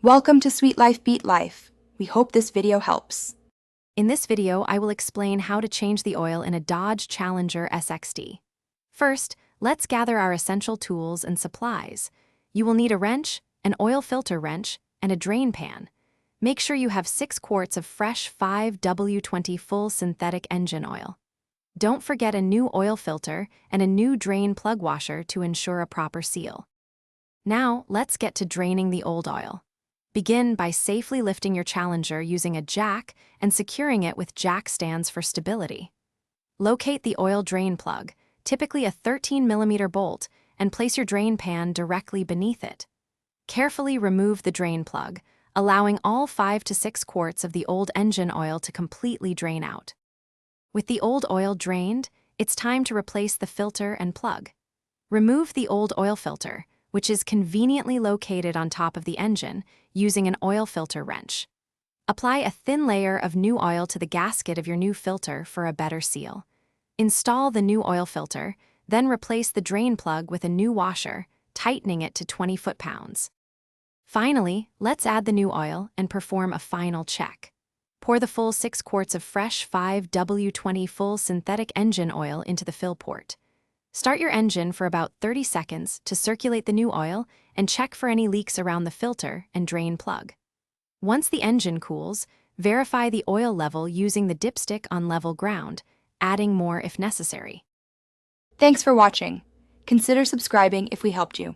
Welcome to Sweet Life Beat Life. We hope this video helps. In this video, I will explain how to change the oil in a Dodge Challenger SXT. First, let's gather our essential tools and supplies. You will need a wrench, an oil filter wrench, and a drain pan. Make sure you have 6 quarts of fresh 5W20 full synthetic engine oil. Don't forget a new oil filter and a new drain plug washer to ensure a proper seal. Now, let's get to draining the old oil. Begin by safely lifting your Challenger using a jack and securing it with jack stands for stability. Locate the oil drain plug, typically a 13mm bolt, and place your drain pan directly beneath it. Carefully remove the drain plug, allowing all 5 to 6 quarts of the old engine oil to completely drain out. With the old oil drained, it's time to replace the filter and plug. Remove the old oil filter, which is conveniently located on top of the engine, using an oil filter wrench. Apply a thin layer of new oil to the gasket of your new filter for a better seal. Install the new oil filter, then replace the drain plug with a new washer, tightening it to 20 foot-pounds. Finally, let's add the new oil and perform a final check. Pour the full 6 quarts of fresh 5W20 full synthetic engine oil into the fill port. Start your engine for about 30 seconds to circulate the new oil and check for any leaks around the filter and drain plug. Once the engine cools, verify the oil level using the dipstick on level ground, adding more if necessary. Thanks for watching. Consider subscribing if we helped you.